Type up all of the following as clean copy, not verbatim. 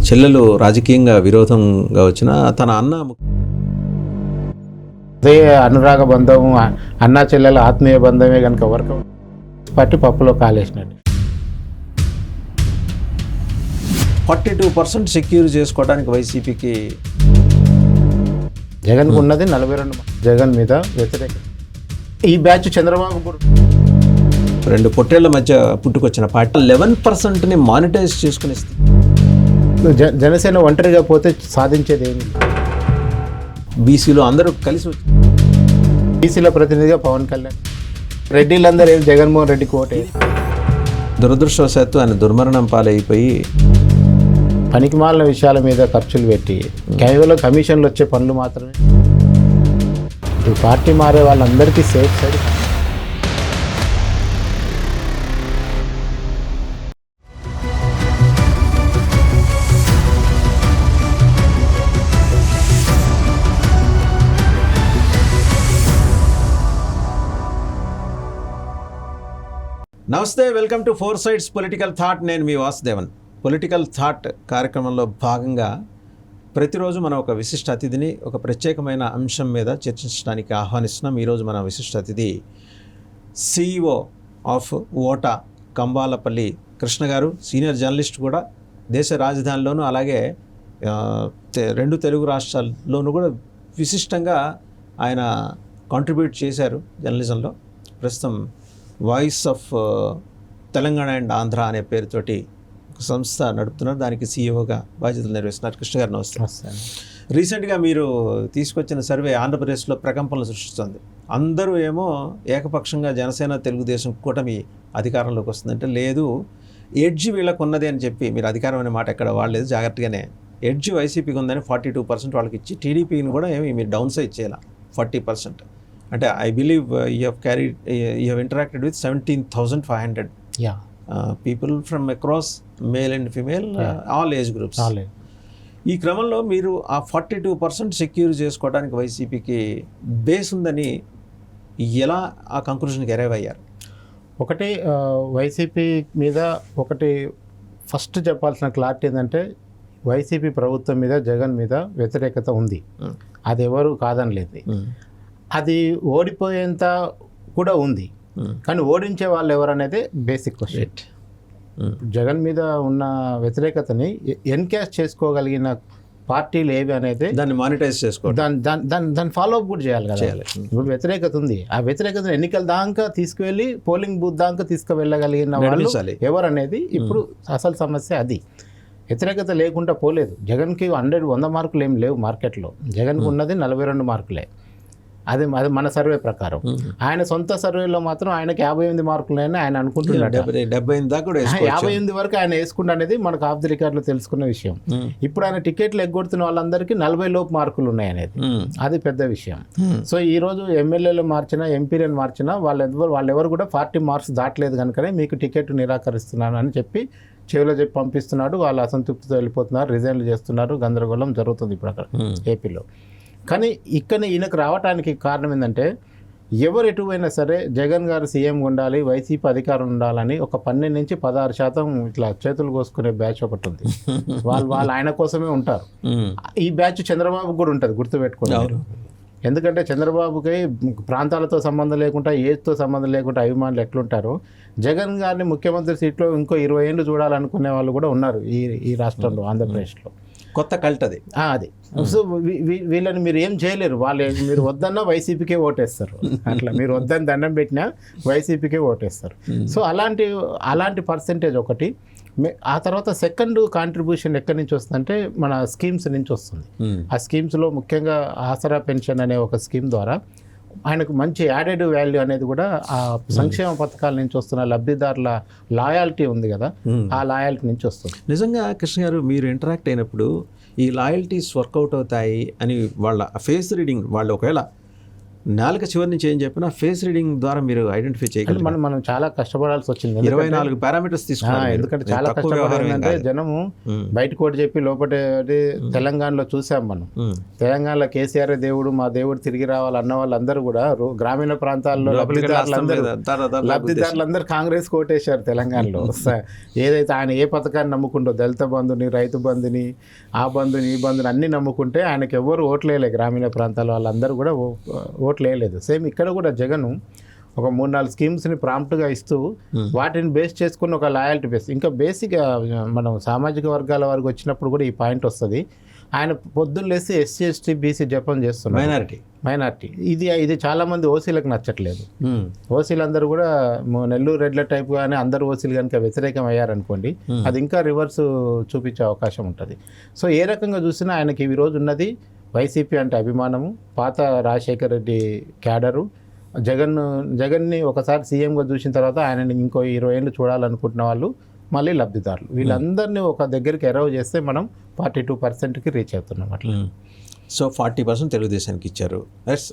చెల్లెలు రాజకీయంగా విరోధంగా వచ్చిన తన అన్న అదే అనురాగ బంధం, అన్నా చెల్లెల ఆత్మీయ బంధమే కనుక వర్క్ పట్టి పప్పులో కాలేసినట్టు. 42% సెక్యూర్ చేసుకోవడానికి వైసీపీకి జగన్కు ఉన్నది 42. జగన్ మీద వ్యతిరేకత. ఈ బ్యాచ్ చంద్రబాబు కూడా 2 పొట్టేళ్ల మధ్య పుట్టుకొచ్చిన పార్టీ 11%ని మానిటైజ్ చేసుకుని జనసేన ఒంటరిగా పోతే సాధించేది ఏమి. బీసీలో అందరూ కలిసి వచ్చి బీసీల ప్రతినిధిగా పవన్ కళ్యాణ్, రెడ్డిలందరూ ఏం జగన్మోహన్ రెడ్డికి ఓటే. దురదృష్టవశాత్తు ఆయన దుర్మరణం పాలైపోయి పనికిమాలిన విషయాల మీద ఖర్చులు పెట్టి కేవలం కమిషన్లు వచ్చే పనులు మాత్రమే. ఈ పార్టీ మారే వాళ్ళందరికీ సేఫ్ సైడ్. నమస్తే, welcome to 4 sides political thought. నేను మీ వాసుదేవన్. పొలిటికల్ థాట్ కార్యక్రమంలో భాగంగా ప్రతిరోజు మనం ఒక విశిష్ట అతిథిని ఒక ప్రత్యేకమైన అంశం మీద చర్చించడానికి ఆహ్వానిస్తున్నాం. ఈరోజు మన విశిష్ట అతిథి CEO ఆఫ్ ఓటా కంబాలపల్లి కృష్ణ గారు, సీనియర్ జర్నలిస్ట్ కూడా. దేశ రాజధానిలోనూ అలాగే 2 తెలుగు రాష్ట్రాల్లోనూ కూడా విశిష్టంగా ఆయన కాంట్రిబ్యూట్ చేశారు జర్నలిజంలో. ప్రస్తుతం voice of Telangana and Andhra అనే పేరుతోటి ఒక సంస్థ నడుపుతున్నారు. దానికి CEOగా బాధ్యతలు నిర్వహిస్తున్నారు. కృష్ణ గారు నమస్తే. రీసెంట్గా మీరు తీసుకొచ్చిన సర్వే ఆంధ్రప్రదేశ్లో ప్రకంపనలు సృష్టిస్తుంది. అందరూ ఏమో ఏకపక్షంగా జనసేన తెలుగుదేశం కూటమి అధికారంలోకి వస్తుందంటే, లేదు ఎడ్జ్ వీళ్ళకు ఉన్నది అని చెప్పి మీరు అధికారం అనే మాట ఎక్కడ వాడలేదు. జాగ్రత్తగానే ఎడ్జ్ వైసీపీకి ఉందని 42% వాళ్ళకి ఇచ్చి టీడీపీని కూడా ఏమి మీరు డౌన్ సైజ్ చేయాల 40%. అంటే I believe you have interacted with 17,500 people from across male and female, all age groups. ఈ క్రమంలో మీరు ఆ 42% సెక్యూర్ చేసుకోవడానికి వైసీపీకి బేస్ ఉందని ఎలా ఆ కంక్లూజన్కి అరైవ్ అయ్యారు? ఒకటి, వైసీపీ మీద ఒకటి ఫస్ట్ చెప్పాల్సిన క్లారిటీ ఏంటంటే, వైసీపీ ప్రభుత్వం మీద జగన్ మీద వ్యతిరేకత ఉంది. అది ఎవరు కాదనలేదు. అది ఓడిపోయేంత కూడా ఉంది. కానీ ఓడించే వాళ్ళు ఎవరు అనేది బేసిక్ క్వశ్చన్. జగన్ మీద ఉన్న వ్యతిరేకతని ఎన్కాష్ చేసుకోగలిగిన పార్టీలు ఏవి అనేది దాన్ని మానిటైజ్ చేసుకో, దాన్ని ఫాలో అప్ కూడా చేయాలి కదా. ఇప్పుడు వ్యతిరేకత ఉంది, ఆ వ్యతిరేకతను ఎన్నికల దాకా తీసుకువెళ్ళి పోలింగ్ బూత్ దాకా తీసుకువెళ్ళగలిగిన వాళ్ళు ఎవరు అనేది ఇప్పుడు అసలు సమస్య. అది వ్యతిరేకత లేకుండా పోలేదు. జగన్కి 100 మార్కులు ఏం లేవు మార్కెట్లో. జగన్కి ఉన్నది 42 మార్కులే. అది మన సర్వే ప్రకారం. ఆయన సొంత సర్వేలో మాత్రం ఆయనకి 58 మార్కులని ఆయన అనుకుంటున్నాడు. 58 వరకు ఆయన వేసుకుంటా అనేది మనకు ఆఫ్ ది రికార్డులో తెలుసుకున్న విషయం. ఇప్పుడు ఆయన టికెట్లు ఎగ్గొడుతున్న వాళ్ళందరికీ 40 లోపు మార్కులు ఉన్నాయి అనేది. అది పెద్ద విషయం. సో ఈ రోజు ఎమ్మెల్యేలు మార్చినా ఎంపీలను మార్చినా వాళ్ళెవరు కూడా 40 మార్క్స్ దాటలేదు కనుకనే మీకు టికెట్ నిరాకరిస్తున్నాను అని చెప్పి చెవిలో చెప్పి పంపిస్తున్నాడు. వాళ్ళు అసంతృప్తితో వెళ్ళిపోతున్నారు, రిజైన్లు చేస్తున్నారు, గందరగోళం జరుగుతుంది ఇప్పుడు అక్కడ ఏపీలో. కానీ ఇక్కడ ఈయనకు రావడానికి కారణం ఏంటంటే, ఎవరు ఎటువైనా సరే జగన్ గారు సీఎం ఉండాలి, వైసీపీ అధికారం ఉండాలని ఒక 12 నుంచి 16% ఇట్లా చేతులు కోసుకునే బ్యాచ్ ఒకటి ఉంది. వాళ్ళు ఆయన కోసమే ఉంటారు. ఈ బ్యాచ్ చంద్రబాబు కూడా ఉంటుంది, గుర్తుపెట్టుకున్నారు. ఎందుకంటే చంద్రబాబుకి ప్రాంతాలతో సంబంధం లేకుండా, ఏజ్తో సంబంధం లేకుండా అభిమానులు ఎట్లుంటారో, జగన్ గారిని ముఖ్యమంత్రి సీట్లో ఇంకో 20 ఏళ్ళు చూడాలనుకునే వాళ్ళు కూడా ఉన్నారు ఈ రాష్ట్రంలో, ఆంధ్రప్రదేశ్లో. కొత్త కల్ట్ అది. సో వీళ్ళని మీరు ఏం చేయలేరు. మీరు వద్దన్నా వైసీపీకే ఓటేస్తారు. అట్లా మీరు వద్దని దండం పెట్టినా వైసీపీకే ఓటేస్తారు. సో అలాంటి పర్సెంటేజ్ ఒకటి. ఆ తర్వాత సెకండ్ కాంట్రిబ్యూషన్ ఎక్కడి నుంచి వస్తుందంటే, మన స్కీమ్స్ నుంచి వస్తుంది. ఆ స్కీమ్స్లో ముఖ్యంగా ఆసరా పెన్షన్ అనే ఒక స్కీమ్ ద్వారా ఆయనకు మంచి యాడెడ్ వాల్యూ అనేది కూడా ఆ సంక్షేమ పథకాల నుంచి వస్తున్న లబ్ధిదారుల లాయాలిటీ ఉంది కదా, ఆ లాయాలిటీ నుంచి వస్తుంది. నిజంగా కృష్ణ గారు, మీరు ఇంటరాక్ట్ అయినప్పుడు ఈ లాయల్టీస్ వర్కౌట్ అవుతాయి అని వాళ్ళ ఫేస్ రీడింగ్, వాళ్ళు ఒకవేళ నాలుక చివరి నుంచి ఏం చెప్పినా ఫేస్ రీడింగ్ ద్వారా మీరు ఐడెంటిఫై చేయగలరు. మనం చాలా కష్టపడాల్సి వచ్చింది. 24 పారామీటర్స్ తీసుకున్నారు. ఎందుకంటే చాలా కష్టపడాలంటే జనము బయటకు ఒకటి చెప్పి లోపల తెలంగాణలో చూసాం మనం. తెలంగాణలో కేసీఆర్ దేవుడు, మా దేవుడు తిరిగి రావాలి అన్న వాళ్ళందరూ కూడా గ్రామీణ ప్రాంతాల్లో లబ్ధిదారులందరూ కాంగ్రెస్ కోటేశారు తెలంగాణలో. ఏదైతే ఆయన ఏ పథకాన్ని నమ్ముకుంటో దళిత బంధుని, రైతు బంధుని, ఆ బంధుని, ఈ బంధుని అన్ని నమ్ముకుంటే ఆయనకి ఎవరు ఓట్లేయలేదు. గ్రామీణ ప్రాంతాల వాళ్ళందరూ కూడా ఓట్లేయలేదు. సేమ్ ఇక్కడ కూడా జగన్ ఒక 3-4 స్కీమ్స్ని ప్రాంప్ట్గా ఇస్తూ వాటిని బేస్ చేసుకుని ఒక లాయల్టీ బేస్, ఇంకా బేసిక్గా మనం సామాజిక వర్గాల వరకు వచ్చినప్పుడు కూడా ఈ పాయింట్ వస్తుంది. ఆయన పొద్దున్న లేసి ఎస్సీ ఎస్టీ బీసీ జపం చేస్తున్నారు. మైనార్టీ ఇది చాలామంది ఓసీలకు నచ్చట్లేదు. ఓసీలందరూ కూడా నెల్లూరు రెడ్ల టైప్ కానీ అందరు ఓసీలు కనుక వ్యతిరేకం అయ్యారనుకోండి, అది ఇంకా రివర్స్ చూపించే అవకాశం ఉంటుంది. సో ఏ రకంగా చూసినా ఆయనకి ఈ రోజు ఉన్నది వైసీపీ అంటే అభిమానము, పాత రాజశేఖర రెడ్డి క్యాడరు, జగన్ని ఒకసారి సీఎంగా చూసిన తర్వాత ఆయనని ఇంకో 20 ఏళ్ళు చూడాలనుకుంటున్న వాళ్ళు మళ్ళీ లబ్ధిదారులు, వీళ్ళందరినీ ఒక దగ్గరికి ఎరవ్ చేస్తే మనం 42%కి రీచ్ అవుతున్నాం అట్లా. సో 40% తెలుగుదేశానికి ఇచ్చారు. దట్స్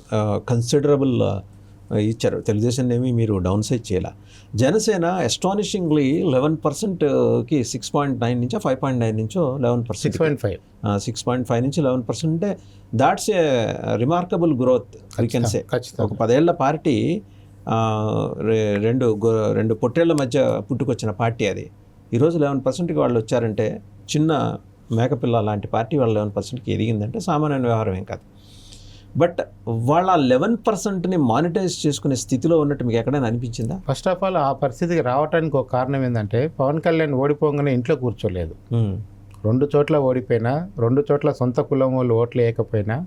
కన్సిడరబుల్ ఇచ్చారు. తెలుగుదేశం ఏమి మీరు డౌన్ సైజ్ చేయాల. జనసేన అస్టానిషింగ్లీ 11%కి 6.9 నుంచో 5.9 నుంచో 11%, 6.5 నుంచి 11% అంటే that's a remarkable growth we can say. ఒక 10 ఏళ్ల పార్టీ, రెండు పొట్టేళ్ల మధ్య పుట్టుకొచ్చిన పార్టీ అది. ఈరోజు 11%కి వాళ్ళు వచ్చారంటే, చిన్న మేకపిల్ల లాంటి పార్టీ వాళ్ళు 11%కి ఎదిగిందంటే సామాన్య వ్యవహారం ఏం కాదు. బట్ వాళ్ళ 11%ని మానిటైజ్ చేసుకునే స్థితిలో ఉన్నట్టు మీకు ఎక్కడైనా అనిపించిందా? ఫస్ట్ ఆఫ్ ఆల్ ఆ పరిస్థితికి రావడానికి ఒక కారణం ఏంటంటే, పవన్ కళ్యాణ్ ఓడిపోగానే ఇంట్లో కూర్చోలేదు. 2 చోట్ల ఓడిపోయినా, 2 చోట్ల సొంత కులం వాళ్ళు ఓట్లు వేయకపోయినా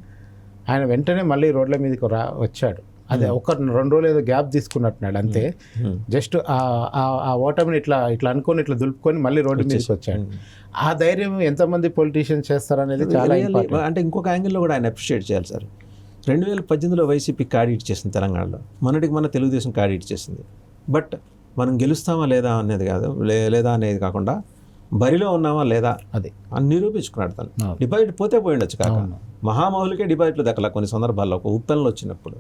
ఆయన వెంటనే మళ్ళీ రోడ్ల మీదకి వచ్చాడు. అదే ఒక 2 రోజులు ఏదో గ్యాప్ తీసుకున్నట్టున్నాడు అంతే. జస్ట్ ఆ ఓటమిని ఇట్లా అనుకొని ఇట్లా దులుపుకొని మళ్ళీ రోడ్డు మీదకి వచ్చాడు. ఆ ధైర్యం ఎంతమంది పొలిటీషియన్స్ చేస్తారనేది చాలా ఇంపార్టెంట్. అంటే ఇంకొక యాంగిల్లో కూడా ఆయన అప్రిషియేట్ చేయాలి సార్. 2018లో వైసీపీ కార్డ్ చేసింది తెలంగాణలో, మన తెలుగుదేశం కార్డ్ చేసింది. బట్ మనం గెలుస్తామా లేదా అనేది కాదు, లేదా అనేది కాకుండా బరిలో ఉన్నామా లేదా అది అని నిరూపించుకున్నాడు తను. డిపాజిట్ పోతే పోయిండొచ్చు కాక, మహామహులకే డిపాజిట్లు దక్కల కొన్ని సందర్భాల్లో. ఒక ఉప్పెన్లు వచ్చినప్పుడు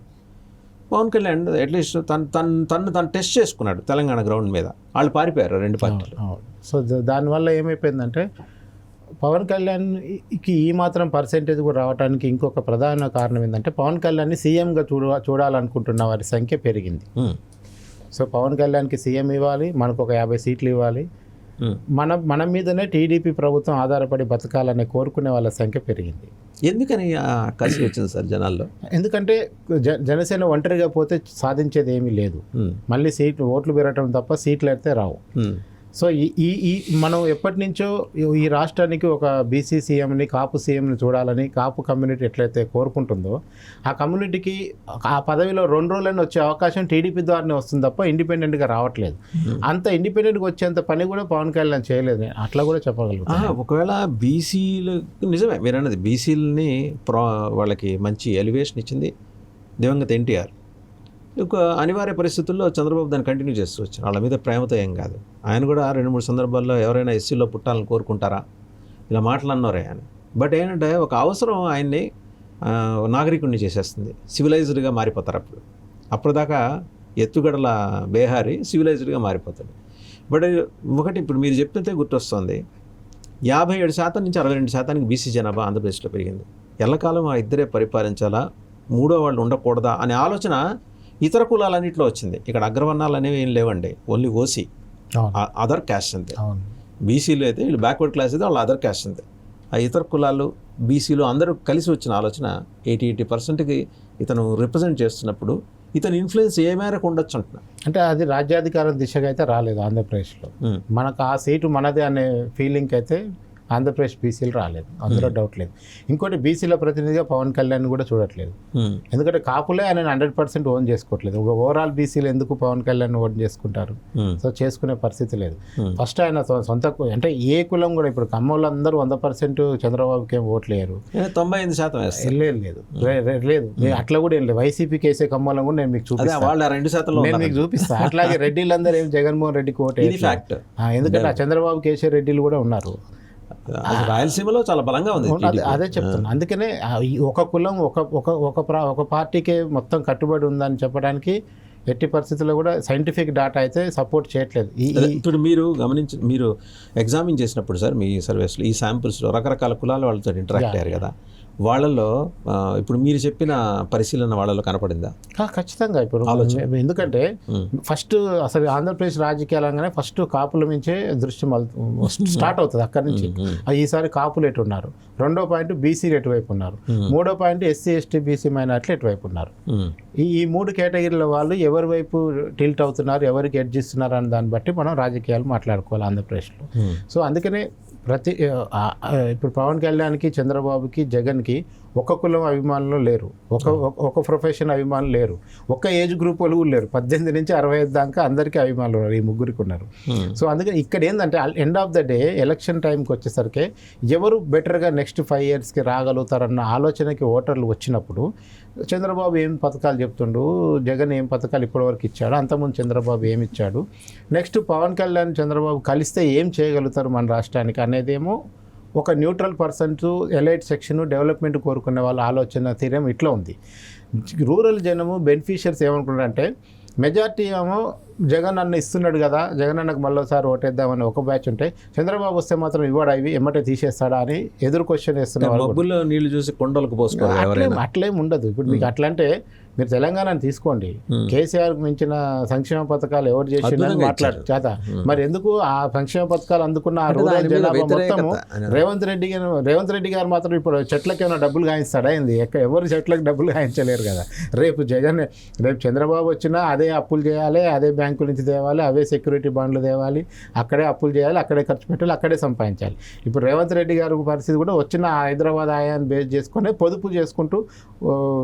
పవన్ కళ్యాణ్ అట్లీస్ట్ తను టెస్ట్ చేసుకున్నాడు తెలంగాణ గ్రౌండ్ మీద. వాళ్ళు పారిపోయారు 2 పార్టీలు. సో దానివల్ల ఏమైపోయిందంటే, పవన్ కళ్యాణ్కి ఈ మాత్రం పర్సెంటేజ్ కూడా రావడానికి ఇంకొక ప్రధాన కారణం ఏంటంటే, పవన్ కళ్యాణ్ని సీఎంగా చూడాలనుకుంటున్న వారి సంఖ్య పెరిగింది. సో పవన్ కళ్యాణ్కి సీఎం ఇవ్వాలి, మనకు ఒక 50 సీట్లు ఇవ్వాలి, మన మీదనే టీడీపీ ప్రభుత్వం ఆధారపడి బతకాలనే కోరుకునే వాళ్ళ సంఖ్య పెరిగింది. ఎందుకని కసి వచ్చింది సార్ జనాల్లో? ఎందుకంటే జనసేన ఒంటరిగా పోతే సాధించేది ఏమీ లేదు. మళ్ళీ ఓట్లు పెరగటం తప్ప సీట్లు అయితే రావు. సో ఈ మనం ఎప్పటి నుంచో ఈ రాష్ట్రానికి ఒక బీసీ సీఎంని, కాపు సీఎంని చూడాలని కాపు కమ్యూనిటీ ఎట్లయితే కోరుకుంటుందో, ఆ కమ్యూనిటీకి ఆ పదవిలో 2 రోజులైనా వచ్చే అవకాశం టీడీపీ ద్వారానే వస్తుంది తప్ప ఇండిపెండెంట్గా రావట్లేదు. అంత ఇండిపెండెంట్గా వచ్చేంత పని కూడా పవన్ కళ్యాణ్ చేయలేదు, అట్లా కూడా చెప్పగలుగుతాను. ఒకవేళ బీసీలు నిజమే మీరు అన్నది, బీసీలని వాళ్ళకి మంచి ఎలివేషన్ ఇచ్చింది దివంగత ఎన్టీఆర్. ఒక అనివార్య పరిస్థితుల్లో చంద్రబాబు దాన్ని కంటిన్యూ చేస్తూ వచ్చారు. వాళ్ళ మీద ప్రేమతో ఏం కాదు. ఆయన కూడా 2-3 సందర్భాల్లో ఎవరైనా ఎస్సీలో పుట్టాలని కోరుకుంటారా ఇలా మాట్లాడినారే ఆయన. బట్ ఏంటంటే ఒక అవసరం ఆయన్ని నాగరికుడిని చేసేస్తుంది, సివిలైజ్డ్గా మారిపోతారు. అప్పటిదాకా ఎత్తుగడల బేహారీ సివిలైజ్డ్గా మారిపోతాడు. బట్ ఒకటి ఇప్పుడు మీరు చెప్తే గుర్తొస్తుంది, 57% నుంచి 62% బీసీ జనాభా ఆంధ్రప్రదేశ్లో పెరిగింది. ఎల్లకాలం ఆ ఇద్దరే పరిపాలించాలా, మూడో వాళ్ళు ఉండకూడదా అనే ఆలోచన ఇతర కులాలన్నింటిలో వచ్చింది. ఇక్కడ అగ్రవర్ణాలు అనేవి ఏం లేవండి, ఓన్లీ ఓసీ, అదర్ క్యాస్ట్ అంతే. బీసీలు అయితే వీళ్ళు బ్యాక్వర్డ్ క్లాస్ అయితే వాళ్ళు అదర్ క్యాస్ట్ అంతే. ఆ ఇతర కులాలు బీసీలు అందరూ కలిసి వచ్చిన ఆలోచన 80% ఇతను రిప్రజెంట్ చేస్తున్నప్పుడు ఇతని ఇన్ఫ్లుయెన్స్ ఏ మేరకు ఉండొచ్చు అంటున్నా. అంటే అది రాజ్యాధికారం దిశగా అయితే రాలేదు ఆంధ్రప్రదేశ్లో. మనకు ఆ సీటు మనదే అనే ఫీలింగ్ అయితే ఆంధ్రప్రదేశ్ బీసీలు రాలేదు, అందులో డౌట్ లేదు. ఇంకోటి బీసీల ప్రతినిధిగా పవన్ కళ్యాణ్ కూడా చూడట్లేదు. ఎందుకంటే కాపులే ఆయన 100% ఓన్ చేసుకోవట్లేదు. ఒక ఓవరాల్ బీసీలు ఎందుకు పవన్ కళ్యాణ్ ఓన్ చేసుకుంటారు? సో చేసుకునే పరిస్థితి లేదు. ఫస్ట్ ఆయన సొంత అంటే ఏ కులం కూడా, ఇప్పుడు కమ్మోళ్ళు అందరూ 100% చంద్రబాబుకి ఏం ఓట్లు వేయరు, 99% లేదు. అట్లా కూడా ఏం లేదు. వైసీపీకి వేసే కమ్మోళ్ళం కూడా నేను మీకు చూపిస్తాను, నేను మీకు చూపిస్తాను. అట్లాగే రెడ్డిలందరూ ఏం జగన్మోహన్ రెడ్డికి ఓటు, ఎందుకంటే ఆ చంద్రబాబుకి వేసే రెడ్డిలు కూడా ఉన్నారు. రాయలసీమలో చాలా బలంగా ఉంది అదే చెప్తున్నా. అందుకనే ఈ ఒక కులం ఒక పార్టీకే మొత్తం కట్టుబడి ఉందని చెప్పడానికి ఎట్టి పరిస్థితుల్లో కూడా సైంటిఫిక్ డాటా అయితే సపోర్ట్ చేయట్లేదు. ఇప్పుడు మీరు ఎగ్జామిన్ చేసినప్పుడు సార్ మీ సర్వీస్లో ఈ శాంపుల్స్లో రకరకాల కులాల వాళ్ళతో ఇంటరాక్ట్ అయ్యారు కదా, వాళ్ళల్లో ఇప్పుడు మీరు చెప్పిన పరిశీలన వాళ్ళలో కనపడిందా? ఖచ్చితంగా. ఇప్పుడు ఎందుకంటే ఫస్ట్ అసలు ఆంధ్రప్రదేశ్ రాజకీయాలు అనగానే ఫస్ట్ కాపుల నుంచే దృష్టి స్టార్ట్ అవుతుంది. అక్కడి నుంచి ఈసారి కాపులు ఎటు ఉన్నారు, రెండో పాయింట్ బీసీలు ఎటువైపు ఉన్నారు, మూడో పాయింట్ ఎస్సీ ఎస్టీ బీసీ మైనార్టీలు ఎటువైపు ఉన్నారు. ఈ మూడు కేటగిరీల వాళ్ళు ఎవరి వైపు టిల్ట్ అవుతున్నారు, ఎవరికి ఎడ్జ్ ఇస్తున్నారు అనే దాన్ని బట్టి మనం రాజకీయాలు మాట్లాడుకోవాలి ఆంధ్రప్రదేశ్లో. సో అందుకనే ఇప్పుడు పవన్ కళ్యాణ్కి, చంద్రబాబుకి, జగన్కి ఒక కులం అభిమానులు లేరు, ఒక ప్రొఫెషన్ అభిమానులు లేరు, ఒక ఏజ్ గ్రూప్ వాళ్ళు లేరు. 18 నుంచి 65 దాకా అందరికీ అభిమానులు ఉన్నారు, ఈ ముగ్గురికి ఉన్నారు. సో అందుకని ఇక్కడ ఏంటంటే end of the day election టైంకి వచ్చేసరికి ఎవరు బెటర్గా నెక్స్ట్ 5 yearsకి రాగలుగుతారన్న ఆలోచనకి ఓటర్లు వచ్చినప్పుడు చంద్రబాబు ఏం పథకాలు చెప్తుండు, జగన్ ఏం పథకాలు ఇప్పటివరకు ఇచ్చాడు, అంతకుముందు చంద్రబాబు ఏమి ఇచ్చాడు, నెక్స్ట్ పవన్ కళ్యాణ్ చంద్రబాబు కలిస్తే ఏం చేయగలుగుతారు మన రాష్ట్రానికి అనేదేమో ఒక neutral persons, elite section, development కోరుకునే వాళ్ళ ఆలోచన తీరం ఇట్లా ఉంది. రూరల్ జనము బెనిఫిషియర్స్ ఏమనుకుంటారంటే మెజార్టీ ఏమో జగన్ అన్న ఇస్తున్నాడు కదా, జగన్ అన్నకు మళ్ళీసారి ఓటేద్దామని ఒక బ్యాచ్ ఉంటే, చంద్రబాబు వస్తే మాత్రం ఇవ్వడా, ఇవి ఎమ్మటే తీసేస్తాడా అని ఎదురు క్వశ్చన్ వేస్తున్నారు. నీళ్లు చూసి కొండలకు పోసుకోవాలి అట్లేం ఉండదు. ఇప్పుడు మీకు అట్లా అంటే మీరు తెలంగాణను తీసుకోండి, కేసీఆర్ మించిన సంక్షేమ పథకాలు ఎవరు చేసిందని మాట్లాడు చేత, మరి ఎందుకు ఆ సంక్షేమ పథకాలు అందుకున్న ఆ రూరల్ జనాభా మొత్తము రేవంత్ రెడ్డి గారు మాత్రం ఇప్పుడు చెట్లకి ఏమైనా డబ్బులు గాయిస్తాడా ఏంది? ఎవరు చెట్లకు డబ్బులు గాయించలేరు కదా. రేపు చంద్రబాబు వచ్చినా అదే అప్పులు చేయాలి, అదే బ్యాంకుల నుంచి తేవాలి, అవే సెక్యూరిటీ బాండ్లు తేవాలి, అక్కడే అప్పులు చేయాలి, అక్కడే ఖర్చు పెట్టాలి, అక్కడే సంపాదించాలి. ఇప్పుడు రేవంత్ రెడ్డి గారి పరిస్థితి కూడా వచ్చిన హైదరాబాద్ ఆయాన్ని బేస్ చేసుకుని పొదుపు చేసుకుంటూ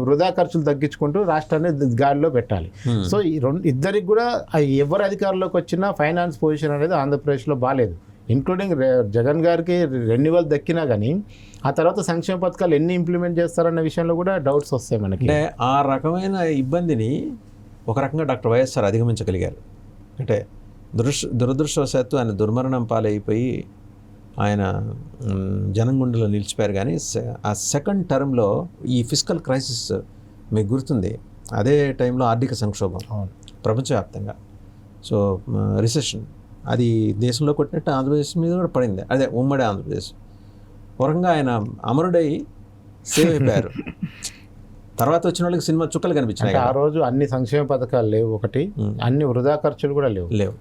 వృధా ఖర్చులు తగ్గించుకుంటూ రాష్ట్రాన్ని గాడిలో పెట్టాలి. సో ఈ ఇద్దరికి కూడా ఎవరు అధికారంలోకి వచ్చినా ఫైనాన్స్ పొజిషన్ అనేది ఆంధ్రప్రదేశ్లో బాగాలేదు. ఇంక్లూడింగ్ జగన్ గారికి రెన్యువల్ దక్కినా కానీ ఆ తర్వాత సంక్షేమ పథకాలు ఎన్ని ఇంప్లిమెంట్ చేస్తారన్న విషయంలో కూడా డౌట్స్ వస్తాయి మనకి. అంటే ఆ రకమైన ఇబ్బందిని ఒక రకంగా డాక్టర్ వైఎస్ఆర్ అధిగమించగలిగారు. అంటే దురదృష్టవశాత్తు ఆయన దుర్మరణం పాలైపోయి ఆయన జనం గుండెలో నిలిచిపోయారు. కానీ ఆ సెకండ్ టర్మ్లో ఈ ఫిస్కల్ క్రైసిస్ మీకు గుర్తుంది, అదే టైంలో ఆర్థిక సంక్షోభం ప్రపంచవ్యాప్తంగా, సో రిసెషన్ అది దేశంలో కొట్టినట్టు ఆంధ్రప్రదేశ్ మీద కూడా పడింది. అదే ఉమ్మడి ఆంధ్రప్రదేశ్. వరంగా ఆయన అమరుడై సేవ్ అయిపోయారు. తర్వాత వచ్చిన వాళ్ళకి సినిమా చుక్కలు కనిపించినాయి. ఆ రోజు అన్ని సంక్షేమ పథకాలు లేవు, ఒకటి అన్ని వృధా ఖర్చులు కూడా లేవు.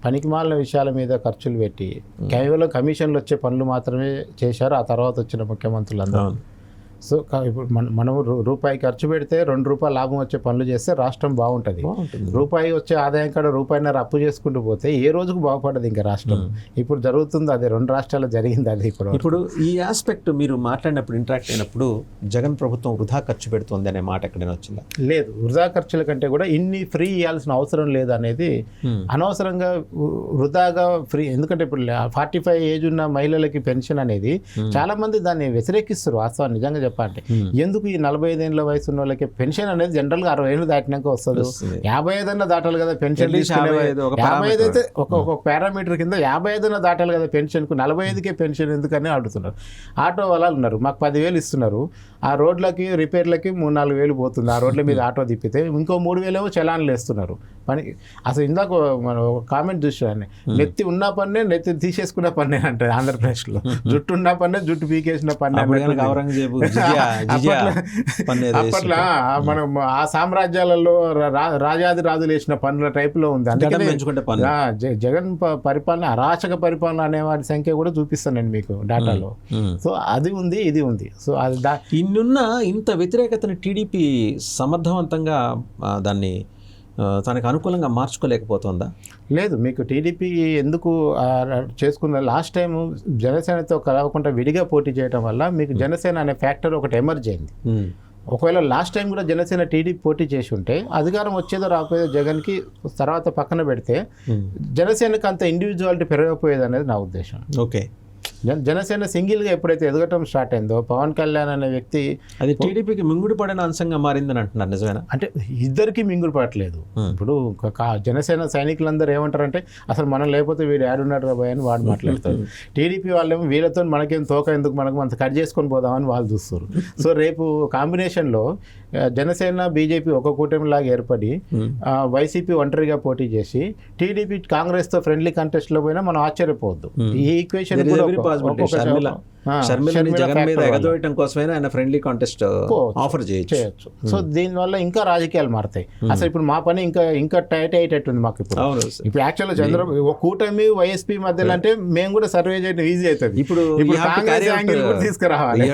పనికిమాలిన విషయాల మీద ఖర్చులు పెట్టి కేవలం కమిషన్లు వచ్చే పనులు మాత్రమే చేశారు ఆ తర్వాత వచ్చిన ముఖ్యమంత్రులు అందరూ. సో ఇప్పుడు మనం రూపాయి ఖర్చు పెడితే 2 రూపాయలు లాభం వచ్చే పనులు చేస్తే రాష్ట్రం బాగుంటుంది. రూపాయి వచ్చే ఆదాయం కాడ రూపాయిన్నర అప్పు చేసుకుంటూ పోతే ఏ రోజుకు బాగుపడదు ఇంకా రాష్ట్రం. ఇప్పుడు జరుగుతుంది అదే, 2 రాష్ట్రాల్లో జరిగింది అది. ఇప్పుడు ఈ ఆస్పెక్ట్ మీరు మాట్లాడినప్పుడు, ఇంటరాక్ట్ అయినప్పుడు జగన్ ప్రభుత్వం వృధా ఖర్చు పెడుతుంది అనే మాట ఎక్కడైనా వచ్చిందా? లేదు, వృధా ఖర్చుల కంటే కూడా ఇన్ని ఫ్రీ ఇవ్వాల్సిన అవసరం లేదు అనేది అనవసరంగా వృధాగా ఫ్రీ. ఎందుకంటే ఇప్పుడు 45 ఏజ్ ఉన్న మహిళలకి పెన్షన్ అనేది చాలా మంది దాన్ని వ్యతిరేకిస్తారు. వాస్తవాన్ని నిజంగా చెప్పాలంటే ఎందుకు ఈ 45 ఏళ్ళ వయసు ఉన్న వాళ్ళకి పెన్షన్ అనేది జనరల్ గా 60 ఏళ్ళు దాటినాక వస్తుంది. 55 అన్నా దాటాలి కదా పెన్షన్. 55 అయితే ఒక పారామీటర్ కింద 55 అన్నా దాటాలి కదా పెన్షన్ కు. 45కే పెన్షన్ ఎందుకని అడుగుతున్నారు. ఆటో వాళ్ళు ఉన్నారు, మాకు 10,000 ఇస్తున్నారు, ఆ రోడ్లకి రిపేర్లకి 3-4 వేలు పోతుంది. ఆ రోడ్ల మీద ఆటో తిప్పితే ఇంకో 3,000 ఏమో చలాన్లు వేస్తున్నారు. పని అసలు ఇందాక మనం ఒక కామెంట్ చూసాను, నెత్తి ఉన్న పన్నే నెత్తి తీసేసుకున్న పన్నే అంటే ఆంధ్రప్రదేశ్లో, జుట్టు ఉన్న పన్నే జుట్టు పీకేసిన పన్నే. అప్పట్లో మనం ఆ సామ్రాజ్యాలలో రాజాది రాజులు వేసిన పన్నుల టైప్లో ఉంది. అందుకనే జగన్ పరిపాలన, అరాచక పరిపాలన అనే వాటి సంఖ్య కూడా చూపిస్తాను నేను మీకు డాటాలో. సో అది ఉంది, ఇది ఉంది. సో అది ఇంత వ్యతిరేకతను టీడీపీ సమర్థవంతంగా దాన్ని తనకు అనుకూలంగా మార్చుకోలేకపోతుందా? లేదు, మీకు టీడీపీ ఎందుకు చేసుకున్న లాస్ట్ టైం జనసేనతో కలవకుండా విడిగా పోటీ చేయడం వల్ల మీకు జనసేన అనే ఫ్యాక్టర్ ఒకటి ఎమర్జ్ అయింది. ఒకవేళ లాస్ట్ టైం కూడా జనసేన టీడీపీ పోటీ చేసి ఉంటే అధికారం వచ్చేదో రాకపోయేదో జగన్కి తర్వాత పక్కన పెడితే జనసేనకి అంత ఇండివిజువాలిటీ పెరగకపోయేది అనేది నా ఉద్దేశం. ఓకే, జనసేన సింగిల్గా ఎప్పుడైతే ఎదగటం స్టార్ట్ అయిందో పవన్ కళ్యాణ్ అనే వ్యక్తి అది టీడీపీకి మింగుడు పడిన అంశంగా మారిందని అంటున్నారు, నిజమేనా? అంటే ఇద్దరికి మింగులు పడట్లేదు. ఇప్పుడు జనసేన సైనికులందరూ ఏమంటారంటే అసలు మనం లేకపోతే వీడు యాడున్నాడు రాబోయ్ అని వాడు మాట్లాడతారు. టీడీపీ వాళ్ళేమో వీళ్ళతో మనకేం తోక ఎందుకు, మనకు అంత కట్ చేసుకొని పోదామని వాళ్ళు చూస్తారు. సో రేపు కాంబినేషన్లో జనసేన బీజేపీ ఒక కూటమిలాగా ఏర్పడి వైసీపీ ఒంటరిగా పోటీ చేసి టీడీపీ కాంగ్రెస్తో ఫ్రెండ్లీ కంటెస్ట్లో పోయినా మనం ఆశ్చర్యపోవద్దు. ఈ ఈక్వేషన్ షర్మిల జగన్ మీద ఎగదోయటం కోసమైనా ఆయన ఫ్రెండ్లీ కాంటెస్ట్ ఆఫర్ చేయొచ్చు. సో దీనివల్ల ఇంకా రాజకీయాలు మారుతాయి. అసలు ఇప్పుడు మా పని ఇంకా టైట్ అయ్యేటట్టుంది మాకు. ఇప్పుడు యాక్చువల్గా చంద్రబాబు కూటమి వైఎస్పీ మధ్యలో అంటే మేము కూడా సర్వే చేయడం ఈజీ అవుతుంది. ఇప్పుడు తీసుకురావాలి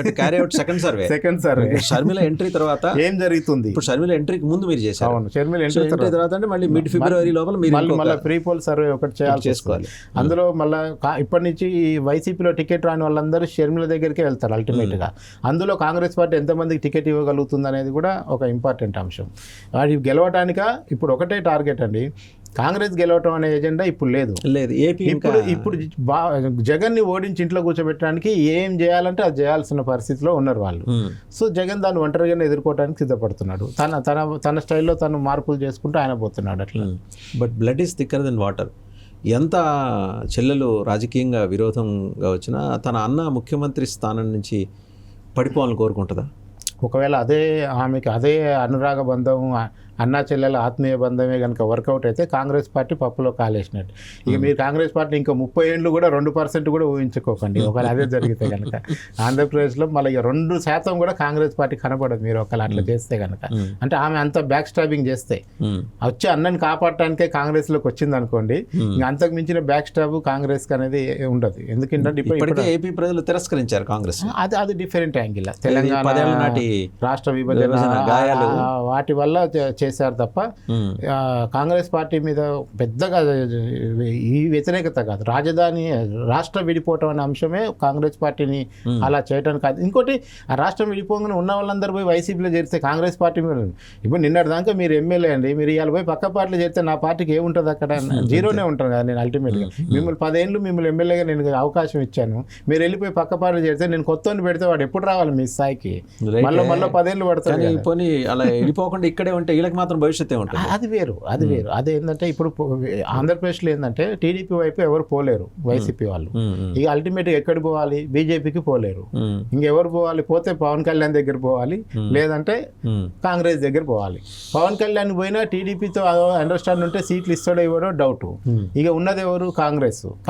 సెకండ్ సర్వే. షర్మిల ఎంట్రీ తర్వాత ఏం జరుగుతుంది? ఇప్పుడు షర్మిల ఎంట్రీకి ముందు మీరు చేశారు. అవును, షర్మిల ఎంట్రీ తర్వాత అంటే మళ్ళీ మిడ్ ఫిబ్రవరి లోపల మీరు మళ్ళీ ప్రీ పోల్ సర్వే ఒకటి చేసుకోవాలి. అందులో మళ్ళీ ఇప్పటి నుంచి వైసీపీలో టికెట్ రాని వాళ్ళందరూ షర్మిల దగ్గరికి వెళ్తారు అల్టిమేట్గా. అందులో కాంగ్రెస్ పార్టీ ఎంతమందికి టికెట్ ఇవ్వగలుగుతుంది అనేది కూడా ఒక ఇంపార్టెంట్ అంశం. అది గెలవటానిక ఇప్పుడు ఒకటే టార్గెట్ అండి, కాంగ్రెస్ గెలవటం అనే ఎజెండా ఇప్పుడు లేదు. ఇప్పుడు జగన్ని ఓడించి ఇంట్లో కూర్చోబెట్టడానికి ఏం చేయాలంటే అది చేయాల్సిన పరిస్థితిలో ఉన్నారు వాళ్ళు. సో జగన్ దాన్ని ఒంటరిగానే ఎదుర్కోవడానికి సిద్ధపడుతున్నాడు. తన స్టైల్లో తను మార్పులు చేసుకుంటూ ఆయన పోతున్నాడు అట్లా. But blood is thicker then water. ఎంత చెల్లెలు రాజకీయంగా విరోధంగా వచ్చినా తన అన్న ముఖ్యమంత్రి స్థానం నుంచి పడిపోవాలని కోరుకుంటుందా? ఒకవేళ ఆమెకి అదే అనురాగ బంధం, అన్నా చెల్లెల ఆత్మీయ బంధమే కనుక వర్కౌట్ అయితే కాంగ్రెస్ పార్టీ పప్పులో కాలేసినట్టు. ఇక మీరు కాంగ్రెస్ పార్టీ ఇంకా 30 ఏళ్ళు కూడా 2% కూడా ఊహించుకోకండి ఒకవేళ అదే జరిగితే కనుక. ఆంధ్రప్రదేశ్లో మళ్ళీ 2% కూడా కాంగ్రెస్ పార్టీ కనపడదు మీరు ఒకవేళ అట్లా చేస్తే కనుక. అంటే ఆమె అంత బ్యాక్ స్టాబింగ్ చేస్తే వచ్చి అన్నని కాపాడటానికే కాంగ్రెస్లోకి వచ్చింది అనుకోండి, ఇంకా అంతకు మించిన బ్యాక్ స్టాబ్ కాంగ్రెస్ అనేది ఉండదు. ఎందుకంటే ఏపీ ప్రజలు తిరస్కరించారు కాంగ్రెస్. అది డిఫరెంట్ యాంగిల్. తెలంగాణ రాష్ట్ర విభజన వాటి వల్ల చేశారు తప్ప కాంగ్రెస్ పార్టీ మీద పెద్దగా ఈ వ్యతిరేకత కాదు. రాష్ట్రం విడిపోవటం అనే అంశమే కాంగ్రెస్ పార్టీని అలా చేయటం కాదు. ఇంకోటి ఆ రాష్ట్రం విడిపోగానే ఉన్న వాళ్ళందరూ పోయి వైసీపీలో చేరితే కాంగ్రెస్ పార్టీ మీద ఇప్పుడు నిన్నటి దాకా మీరు ఎమ్మెల్యే అండి, మీరు ఇవాళ పోయి పక్క పార్టీలో చేరితే నా పార్టీకి ఏముంటుంది అక్కడ? జీరోనే ఉంటాను కదా నేను అల్టిమేట్గా. మిమ్మల్ని 10 ఏళ్ళు మిమ్మల్ని ఎమ్మెల్యేగా నేను అవకాశం ఇచ్చాను, మీరు వెళ్ళిపోయి పక్క పార్టీలో చేరితే నేను కొత్తని పెడితే వాడు ఎప్పుడు రావాలి మీ స్థాయికి? మళ్ళీ 10 ఏళ్ళు పడతాను. అలా వెళ్ళిపోకుండా ఇక్కడే ఉంటే వీళ్ళకి మాత్రం భవిష్యత్తు ఉంటుంది. అది వేరు. అదేంటంటే ఇప్పుడు ఆంధ్రప్రదేశ్లో ఏంటంటే టీడీపీ వైపు ఎవరు పోలేరు వైసీపీ వాళ్ళు. ఇక అల్టిమేట్గా ఎక్కడికి పోవాలి? బీజేపీకి పోలేరు. ఇంకెవరు పోవాలి? పోతే పవన్ కళ్యాణ్ దగ్గర పోవాలి, లేదంటే కాంగ్రెస్ దగ్గర పోవాలి. పవన్ కళ్యాణ్ పోయినా టీడీపీతో అండర్స్టాండ్ ఉంటే సీట్లు ఇస్తాడో ఇవ్వడో డౌట్. ఇక ఉన్నది ఎవరు?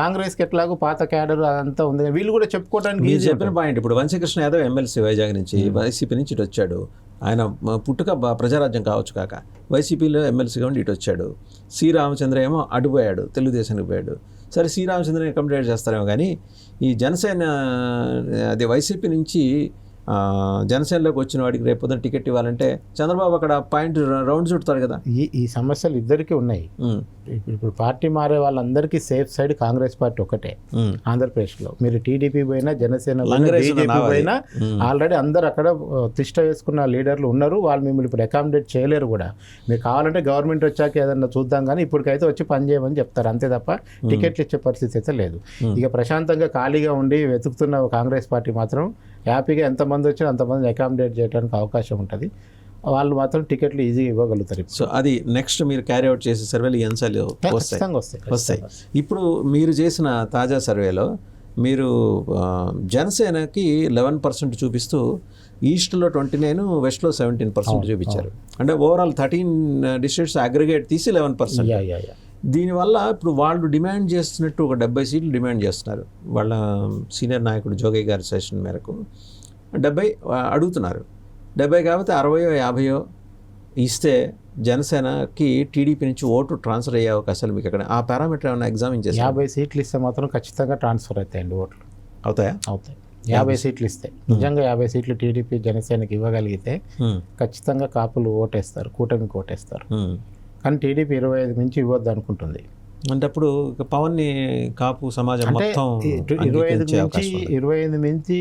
కాంగ్రెస్కి ఎట్లాగో పాత క్యాడర్ అదంతా ఉంది, వీళ్ళు కూడా చెప్పుకోవడానికి చెప్పిన పాయింట్. ఇప్పుడు వంశీకృష్ణ యాదవ్ ఎమ్మెల్సీ వైజాగ్ నుంచి వైసీపీ నుంచి ఇటు వచ్చాడు. ఆయన పుట్టుక ప్రజారాజ్యం కావచ్చు కాక వైసీపీలో ఎమ్మెల్సీగా ఉండి ఇటు వచ్చాడు. సి రామచంద్ర ఏమో అడ్డుపోయాడు, తెలుగుదేశానికి పోయాడు. సరే సి రామచంద్రని అకామిడేట్ చేస్తారేమో కానీ ఈ జనసేన అది వైసీపీ నుంచి జనసేనలోకి వచ్చిన వాడికి రేపు పొద్దున టికెట్ ఇవ్వాలంటే చంద్రబాబు అక్కడ పాయింట్ రౌండ్ చుడతారు కదా. ఈ సమస్యలు ఇద్దరికి ఉన్నాయి. ఇప్పుడు పార్టీ మారే వాళ్ళందరికీ సేఫ్ సైడ్ కాంగ్రెస్ పార్టీ ఒకటే ఆంధ్రప్రదేశ్లో. మీరు టీడీపీ పోయినా, జనసేన బీజేపీ పోయినా ఆల్రెడీ అందరు అక్కడ తిష్ట వేసుకున్న లీడర్లు ఉన్నారు. వాళ్ళు మిమ్మల్ని ఇప్పుడు అకామిడేట్ చేయలేరు కూడా. మీరు కావాలంటే గవర్నమెంట్ వచ్చాక ఏదన్నా చూద్దాం కానీ ఇప్పటికైతే వచ్చి పని చేయమని చెప్తారు అంతే తప్ప టికెట్లు ఇచ్చే పరిస్థితి అయితే లేదు. ఇక ప్రశాంతంగా ఖాళీగా ఉండి వెతుకుతున్న కాంగ్రెస్ పార్టీ మాత్రం హ్యాపీగా ఎంతమంది వచ్చినా అంతమంది అకామిడేట్ చేయడానికి అవకాశం ఉంటుంది. వాళ్ళు మాత్రం టికెట్లు ఈజీగా ఇవ్వగలుగుతారు. సో అది నెక్స్ట్ మీరు క్యారీ అవుట్ చేసే సర్వేలు ఈ అంశాలు వస్తాయి. ఇప్పుడు మీరు చేసిన తాజా సర్వేలో మీరు జనసేనకి 11% చూపిస్తూ ఈస్ట్లో 29, వెస్ట్లో 17% చూపించారు. అంటే ఓవరాల్ 13 డిస్ట్రిక్ట్స్ అగ్రిగేట్ తీసి 11%. దీనివల్ల ఇప్పుడు వాళ్ళు డిమాండ్ చేస్తున్నట్టు ఒక 70 సీట్లు డిమాండ్ చేస్తున్నారు. వాళ్ళ సీనియర్ నాయకుడు జోగయ్య గారి సెషన్ మేరకు 70 అడుగుతున్నారు. 70 కాబట్టి 60, 50 ఇస్తే జనసేనకి టీడీపీ నుంచి ఓటు ట్రాన్స్ఫర్ అయ్యే అవకాశాలు మీకు అక్కడ ఆ పారామీటర్ ఏమైనా ఎగ్జామిన్ చేసి 50 సీట్లు ఇస్తే మాత్రం ఖచ్చితంగా ట్రాన్స్ఫర్ అవుతాయండి ఓట్లు. అవుతాయి. 50 సీట్లు ఇస్తే నిజంగా 50 సీట్లు టీడీపీ జనసేనకి ఇవ్వగలిగితే ఖచ్చితంగా కాపులు ఓటేస్తారు, కూటమికి ఓటేస్తారు. కానీ టీడీపీ 25 మించి ఇవ్వద్దు అనుకుంటుంది. అంటే అప్పుడు పవన్ని కాపు సమాజం మొత్తం 25 మించి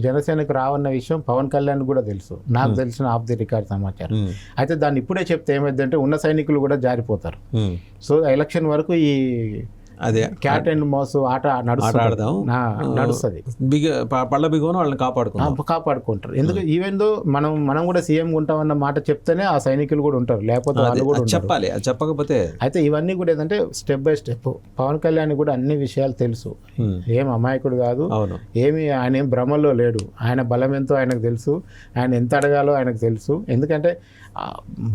జనసేనకు రావన్న విషయం పవన్ కళ్యాణ్ కూడా తెలుసు, నాకు తెలిసిన ఆఫ్ ది రికార్డ్ సమాచారం. అయితే దాన్ని ఇప్పుడే చెప్తే ఏమైందంటే ఉన్న సైనికులు కూడా జారిపోతారు. సో ఎలక్షన్ వరకు ఈ అదే క్యాట్ అండ్ మౌస్ ఆట ఆడదాం. నడుస్తుంది, పళ్ళ బిగువను వాళ్ళని కాపాడుకుంటారు. ఎందుకు ఈవెన్ దో మనం కూడా సీఎం ఉంటామన్న మాట చెప్తేనే ఆ సైనికులు కూడా ఉంటారు, లేకపోతే వాళ్ళు కూడా చెప్పాలి. అది చెప్పకపోతే అయితే ఇవన్నీ కూడా ఏంటంటే step by step Pawan Kalyan కూడా అన్ని విషయాలు తెలుసు, ఏం అమాయకుడు కాదు, ఏమి ఆయన ఏం భ్రమల్లో లేడు, ఆయన బలం ఎంతో ఆయనకు తెలుసు, ఆయన ఎంత అడగాలో ఆయనకు తెలుసు. ఎందుకంటే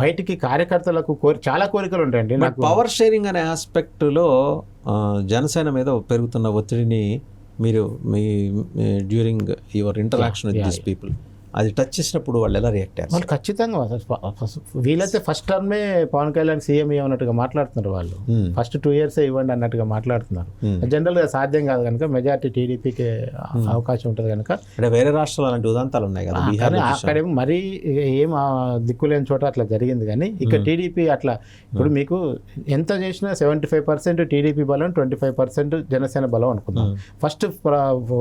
బయటికి కార్యకర్తలకు చాలా కోరికలు ఉంటాయండి. నాకు పవర్ షేరింగ్ అనే ఆస్పెక్ట్లో జనసేన మీద పెరుగుతున్న ఒత్తిడిని మీరు మీ during your interaction with this people అది టచ్ చేసినప్పుడు వాళ్ళు ఎలా రియాక్ట్ అయ్యారు? వాళ్ళు ఖచ్చితంగా వీలైతే ఫస్ట్ టర్మే పవన్ కళ్యాణ్ సీఎం ఇవ్వనట్టుగా మాట్లాడుతున్నారు, వాళ్ళు ఫస్ట్ 2 years ఇవ్వండి అన్నట్టుగా మాట్లాడుతున్నారు. జనరల్గా సాధ్యం కాదు కనుక మెజారిటీ టీడీపీకి అవకాశం ఉంటుంది కనుక. అంటే వేరే రాష్ట్రాలు అలాంటి ఉదాంతాలు ఉన్నాయి కదా, అక్కడేమో మరీ ఏం దిక్కులేని చోట అట్లా జరిగింది. కానీ ఇక్కడ టీడీపీ అట్లా ఇప్పుడు మీకు ఎంత చేసినా 75% టీడీపీ బలం, 25% జనసేన బలం అనుకుందాం. ఫస్ట్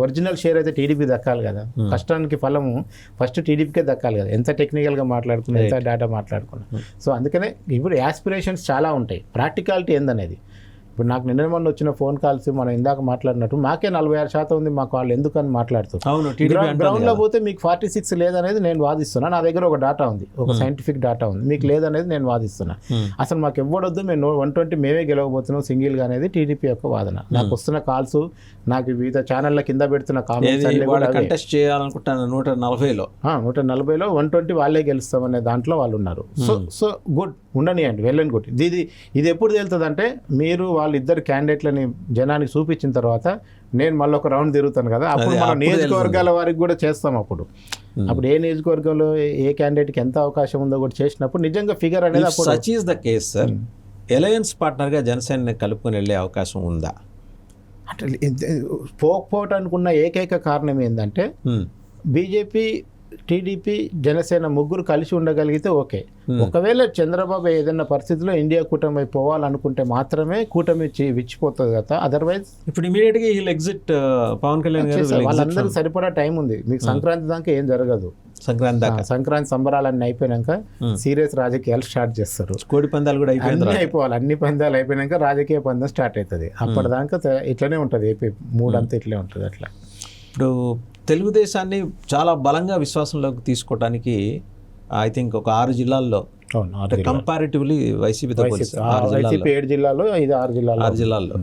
ఒరిజినల్ షేర్ అయితే టీడీపీ దక్కాలి కదా, కష్టానికి ఫలము ఫస్ట్ టీడీపీకే దక్కాలి కదా, ఎంత టెక్నికల్గా మాట్లాడుకున్నా, ఎంత డేటా మాట్లాడుకున్నా. సో అందుకనే ఇప్పుడు యాస్పిరేషన్స్ చాలా ఉంటాయి, ప్రాక్టికాలిటీ ఏందనేది. ఇప్పుడు నాకు నిన్న మొన్న వచ్చిన ఫోన్ కాల్స్ మనం ఇందాక మాట్లాడినట్టు మాకే 46% ఉంది, మాకు వాళ్ళు ఎందుకని మాట్లాడుతున్నారు. గ్రౌండ్లో పోతే మీకు 46 లేదనేది నేను వాదిస్తున్నా, నా దగ్గర ఒక డేటా ఉంది, ఒక సైంటిఫిక్ డేటా ఉంది, మీకు లేదనేది నేను వాదిస్తున్నా. అసలు మాకు ఇవ్వడొద్దు, మేము 120 మేమే గెలవబోతున్నాం సింగిల్గా అనేది టీడీపీ యొక్క వాదన. నాకు వస్తున్న కాల్స్, నాకు వివిధ ఛానళ్ళ కింద పెడుతున్న కామెంట్స్ కంటెస్ట్ చేయాలనుకుంటాను 140లో 120 వాళ్ళే గెలుస్తామనే దాంట్లో వాళ్ళు ఉన్నారు. సో గుడ్, ఉండనియండి, వెల్ అండ్ గుడ్. ఇది ఎప్పుడు తేలుతుంది అంటే మీరు వాళ్ళిద్దరు క్యాండిడేట్లని జనానికి చూపించిన తర్వాత నేను మళ్ళీ ఒక రౌండ్ తిరుగుతాను కదా, అప్పుడు మనం నియోజకవర్గాల వారికి కూడా చేస్తాం. అప్పుడు ఏ నియోజకవర్గంలో ఏ క్యాండిడేట్కి ఎంత అవకాశం ఉందో కూడా చేసినప్పుడు నిజంగా ఫిగర్ అనేది such is the case sir. Alliance పార్ట్నర్గా జనసేనని కలుపుకొని వెళ్ళే అవకాశం ఉందా? అంటే పోకపోవటానికి ఉన్న ఏకైక కారణం ఏంటంటే బీజేపీ, టీడీపీ, జనసేన ముగ్గురు కలిసి ఉండగలిగితే ఓకే. ఒకవేళ చంద్రబాబు ఏదైనా పరిస్థితిలో ఇండియా కూటమి పోవాలనుకుంటే మాత్రమే కూటమి విచ్చిపోతుంది కదా, అదర్వైజ్ ఇప్పుడు ఇమీడియట్ గా ఎగ్జిట్ పవన్ కళ్యాణ్ గారు వాళ్ళందరికీ సరిపడా టైం ఉంది. మీకు సంక్రాంతి దాకా ఏం జరగదు, సంక్రాంతి సంబరాలన్నీ అయిపోయినాక సీరియస్ రాజకీయాలు స్టార్ట్ చేస్తారు. కోడి పందాలు కూడా అయిపోవాలి, అన్ని పందాలు అయిపోయినాక రాజకీయ పందం స్టార్ట్ అవుతుంది. అప్పటిదాకా ఇట్లనే ఉంటుంది, ఏపీ మూడంతా ఇట్లే ఉంటుంది. అట్లా ఇప్పుడు తెలుగుదేశాన్ని చాలా బలంగా విశ్వాసంలోకి తీసుకోవడానికి ఐ థింక్ ఒక 6 జిల్లాల్లో కంపారిటివ్లీ వైసీపీతో 7 జిల్లాలో 6 జిల్లాల్లో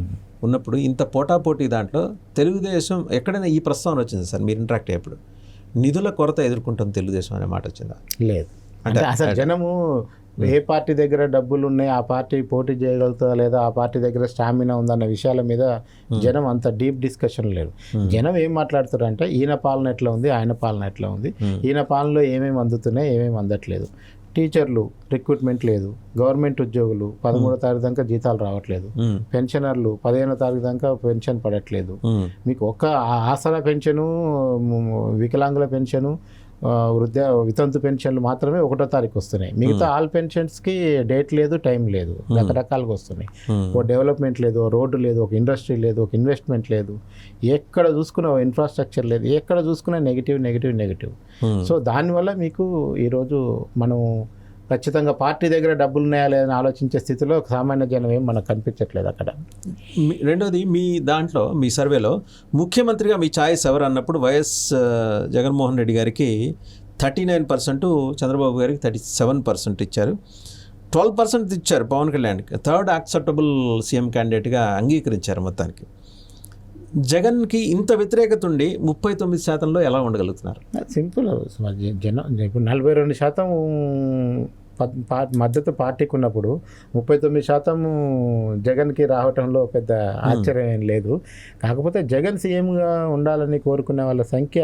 ఉన్నప్పుడు ఇంత పోటాపోటీ దాంట్లో తెలుగుదేశం ఎక్కడైనా ఈ ప్రస్తావన వచ్చింది సార్ మీరు ఇంటరాక్ట్ అయ్యేప్పుడు? నిధుల కొరత ఎదుర్కొంటుంది తెలుగుదేశం అనే మాట వచ్చిందా? లేదు, అంటే అసలు జనము ఏ పార్టీ దగ్గర డబ్బులు ఉన్నాయి, ఆ పార్టీ పోటీ చేయగలుగుతుందా లేదా, ఆ పార్టీ దగ్గర స్టామినా ఉందన్న విషయాల మీద జనం అంత డీప్ డిస్కషన్ లేదు. జనం ఏం మాట్లాడుతారు అంటే ఈయన పాలన ఎట్లా ఉంది, ఆయన పాలన ఎట్లా ఉంది, ఈయన పాలనలో ఏమేమి అందుతున్నాయి, ఏమేమి అందట్లేదు, టీచర్లు రిక్రూట్మెంట్ లేదు, గవర్నమెంట్ ఉద్యోగులు 13వ తారీఖు దాకా జీతాలు రావట్లేదు, పెన్షనర్లు 15వ తారీఖు దాకా పెన్షన్ పడట్లేదు, మీకు ఒక్క ఆసరా పెన్షను, వికలాంగుల పెన్షను, వితంతు పెన్షన్లు మాత్రమే 1వ తారీఖు వస్తున్నాయి. మిగతా ఆల్ పెన్షన్స్కి డేట్ లేదు, టైం లేదు, రకరకాలుగా వస్తున్నాయి. ఒక డెవలప్మెంట్ లేదు, రోడ్డు లేదు, ఒక ఇండస్ట్రీ లేదు, ఒక ఇన్వెస్ట్మెంట్ లేదు, ఎక్కడ చూసుకున్న ఇన్ఫ్రాస్ట్రక్చర్ లేదు, ఎక్కడ చూసుకున్న నెగిటివ్. సో దానివల్ల మీకు ఈరోజు మనం ఖచ్చితంగా పార్టీ దగ్గర డబ్బులు ఉన్నాయా లేదని ఆలోచించే స్థితిలో సామాన్య జనం ఏం మనకు కనిపించట్లేదు అక్కడ. రెండోది, మీ దాంట్లో మీ సర్వేలో ముఖ్యమంత్రిగా మీ ఛాయిస్ ఎవరు అన్నప్పుడు వైఎస్ జగన్మోహన్ రెడ్డి గారికి 39%, చంద్రబాబు గారికి 37% ఇచ్చారు. 12% ఇచ్చారు పవన్ కళ్యాణ్కి. థర్డ్ యాక్సెప్టబుల్ సీఎం క్యాండిడేట్గా అంగీకరించారు మొత్తానికి. జగన్కి ఇంత వ్యతిరేకత ఉండి 39%లో ఎలా ఉండగలుగుతున్నారు? సింపుల్, జనం ఇప్పుడు 42% మద్దతు పార్టీకి ఉన్నప్పుడు 39% జగన్కి రావటంలో పెద్ద ఆశ్చర్యం ఏం లేదు. కాకపోతే జగన్ సీఎంగా ఉండాలని కోరుకునే వాళ్ళ సంఖ్య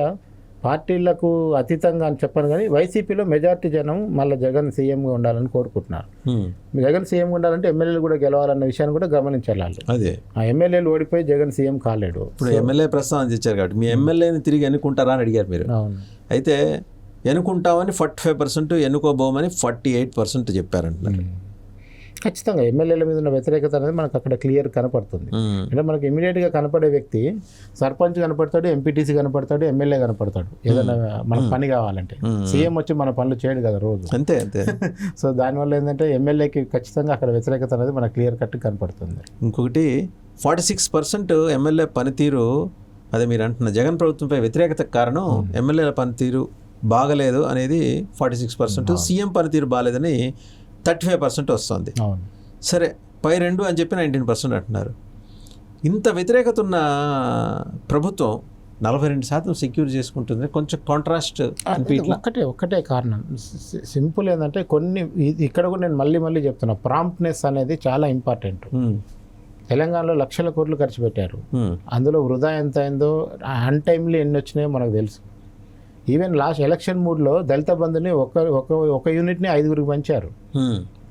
పార్టీలకు అతీతంగా అని చెప్పను, కానీ వైసీపీలో మెజార్టీ జనం మళ్ళీ జగన్ సీఎంగా ఉండాలని కోరుకుంటున్నారు. జగన్ సీఎంగా ఉండాలంటే ఎమ్మెల్యేలు కూడా గెలవాలన్న విషయాన్ని కూడా గమనించాలి వాళ్ళు. అదే ఆ ఎమ్మెల్యేలు ఓడిపోయి జగన్ సీఎం కాలేడు. ఇప్పుడు ఎమ్మెల్యే ప్రస్తావన ఇచ్చారు కాబట్టి మీ ఎమ్మెల్యేని తిరిగి ఎన్నుకుంటారా అని అడిగారు మీరు. అయితే ఎన్నుకుంటామని 45%, ఎన్నుకోబోమని 48% చెప్పారంటున్నారు. ఖచ్చితంగా ఎమ్మెల్యేల మీద ఉన్న వ్యతిరేకత అనేది మనకు అక్కడ క్లియర్ కనపడుతుంది. అంటే మనకు ఇమీడియట్గా కనపడే వ్యక్తి సర్పంచ్ కనపడతాడు, ఎంపీటీసీ కనపడతాడు, ఎమ్మెల్యే కనపడతాడు. ఏదైనా మనకు పని కావాలంటే సీఎం వచ్చి మన పనులు చేయడు కదా రోజు. అంతే. సో దానివల్ల ఏంటంటే ఎమ్మెల్యేకి ఖచ్చితంగా అక్కడ వ్యతిరేకత అనేది మనకు క్లియర్ కట్ కనపడుతుంది. ఇంకొకటి 46% ఎమ్మెల్యే పనితీరు, అదే మీరు అంటున్న జగన్ ప్రభుత్వంపై వ్యతిరేకతకు కారణం ఎమ్మెల్యేల పనితీరు బాగలేదు అనేది 46%, సీఎం పనితీరు బాగాలేదని 35% వస్తుంది. సరే పై రెండు అని చెప్పి 19% అంటున్నారు. ఇంత వ్యతిరేకత ఉన్న ప్రభుత్వం 42% సెక్యూర్ చేసుకుంటుంది. కొంచెం కాంట్రాస్ట్ ఒక్కటే కారణం. సింపుల్ ఏంటంటే ఇక్కడ కూడా నేను మళ్ళీ చెప్తున్నా, ప్రాంప్ట్నెస్ అనేది చాలా ఇంపార్టెంట్. తెలంగాణలో లక్షల కోట్లు ఖర్చు పెట్టారు, అందులో వృధా ఎంత అయిందో, అన్టైమ్లీ ఎన్ని వచ్చినాయో మనకు తెలుసు. ఈవెన్ లాస్ట్ ఎలక్షన్ మూడ్లో దళిత బంధుని ఒక యూనిట్ని 5గురికి పంచారు.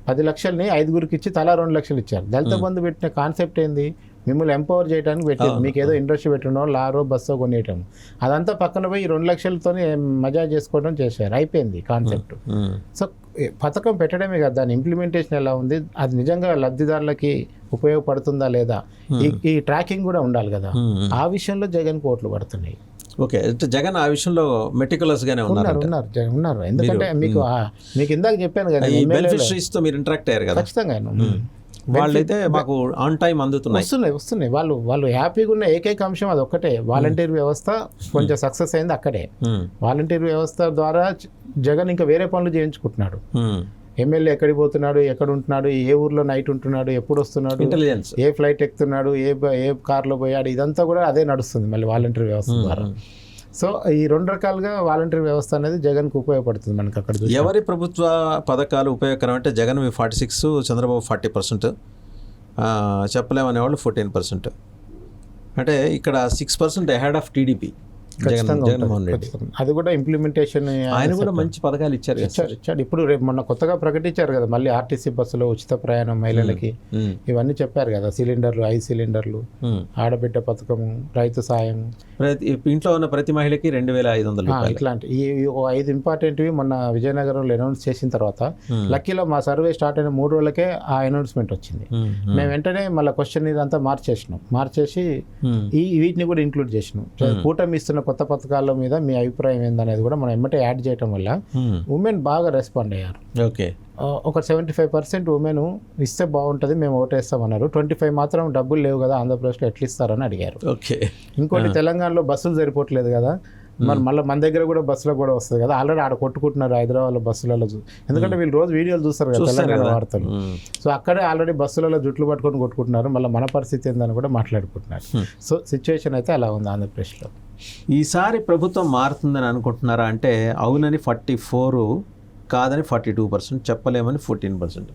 10 లక్షల్ని 5గురికి ఇచ్చి తలా 2 లక్షలు ఇచ్చారు. దళిత బంధు పెట్టిన కాన్సెప్ట్ ఏంది? మిమ్మల్ని ఎంపవర్ చేయడానికి పెట్టింది. మీకు ఏదో ఇండస్ట్రీ పెట్టినో లారో బస్సో కొనేయటం, అదంతా పక్కన పోయి 2 లక్షలతో మజా చేసుకోవడం చేశారు. అయిపోయింది కాన్సెప్ట్. సో పథకం పెట్టడమే కదా, దాని ఇంప్లిమెంటేషన్ ఎలా ఉంది, అది నిజంగా లబ్ధిదారులకి ఉపయోగపడుతుందా లేదా, ఈ ట్రాకింగ్ కూడా ఉండాలి కదా. ఆ విషయంలో జగన్ కోట్లు పడుతున్నాయి. ఓకే, జగన్ ఆ విషయంలో మెటికులస్ గానే ఉన్నారు. ఎందుకంటే మీకు ఇందాక చెప్పాను కదా, బెనిఫిషరీస్తో మీరు ఇంటరాక్ట్ అయ్యారు కదా. ఖచ్చితంగా వాళ్ళైతే మాకు ఆన్ టైం వస్తున్నాయి. వాళ్ళు హ్యాపీగా ఉన్న ఏకైక అంశం అది ఒక్కటే. వాలంటీర్ వ్యవస్థ కొంచెం సక్సెస్ అయింది అక్కడే. వాలంటీర్ వ్యవస్థ ద్వారా జగన్ ఇంకా వేరే పనులు చేయించుకుంటున్నాడు. ఎమ్మెల్యే ఎక్కడికి పోతున్నాడు, ఎక్కడ ఉంటున్నాడు, ఏ ఊర్లో నైట్ ఉంటున్నాడు, ఎప్పుడు వస్తున్నాడు, ఇంటెలిజెన్స్, ఏ ఫ్లైట్ ఎక్కుతున్నాడు, ఏ కార్లో పోయాడు, ఇదంతా కూడా అదే నడుస్తుంది మళ్ళీ వాలంటీర్ వ్యవస్థ ద్వారా. సో ఈ 2 రకాలుగా వాలంటీర్ వ్యవస్థ అనేది జగన్కు ఉపయోగపడుతుంది మనకు అక్కడ. ఎవరి ప్రభుత్వ పథకాలు ఉపయోగకరం అంటే జగన్ 46, చంద్రబాబు 40%, చెప్పలేమనేవాళ్ళు 14%. అంటే ఇక్కడ 6% ahead of TDP Jaganmohan Reddy. అది కూడా ఇంప్లిమెంటేషన్, ఆయన కూడా మంచి పథకాలు ఇచ్చారు. ఇప్పుడు రేపు మొన్న కొత్తగా ప్రకటించారు కదా మళ్ళీ ఆర్టీసీ బస్సులో ఉచిత ప్రయాణం మహిళలకి, ఇవన్నీ చెప్పారు కదా. సిలిండర్లు 5 సిలిండర్లు, ఆడబిడ్డ పథకము, రైతు సాయం, ఇంట్లో ఉన్న ప్రతి మహిళకి 2,500. ఇట్లాంటి ఈ 5 ఇంపార్టెంట్వి మొన్న విజయనగరంలో అనౌన్స్ చేసిన తర్వాత లక్కీలో మా సర్వే స్టార్ట్ అయిన 3 రోజులకే ఆ అనౌన్స్మెంట్ వచ్చింది. మేము వెంటనే మళ్ళీ క్వశ్చన్ ఇదంతా మార్చేసి వీటిని కూడా ఇంక్లూడ్ చేసినాం. కూటమి ఇస్తున్న కొత్త పథకాల మీద మీ అభిప్రాయం ఏందనేది కూడా మనం ఎమ్మటే యాడ్ చేయడం వల్ల ఉమెన్ బాగా రెస్పాండ్ అయ్యారు. ఓకే, ఒక 75% ఉమెన్ ఇస్తే బాగుంటుంది, మేము ఓటేస్తామన్నారు. 25 మాత్రం డబ్బులు లేవు కదా ఆంధ్రప్రదేశ్లో, ఎట్లా ఇస్తారని అడిగారు. ఓకే, ఇంకోటి తెలంగాణలో బస్సులు సరిపోవట్లేదు కదా, మరి మళ్ళీ మన దగ్గర కూడా బస్సులో కూడా వస్తుంది కదా. ఆల్రెడీ ఆడ కొట్టుకుంటున్నారు హైదరాబాద్లో బస్సులలో. ఎందుకంటే వీళ్ళు రోజు వీడియోలు చూస్తారు కదా తెలంగాణ వార్తలు. సో అక్కడే ఆల్రెడీ బస్సులలో జుట్లు పట్టుకొని కొట్టుకుంటున్నారు. మళ్ళీ మన పరిస్థితి ఏందని కూడా మాట్లాడుకుంటున్నారు. సో సిచ్యువేషన్ అయితే అలా ఉంది ఆంధ్రప్రదేశ్లో. ఈసారి ప్రభుత్వం మారుతుందని అనుకుంటున్నారా అంటే అవునని 44, కాదని 42%, చెప్పలేమని 14%.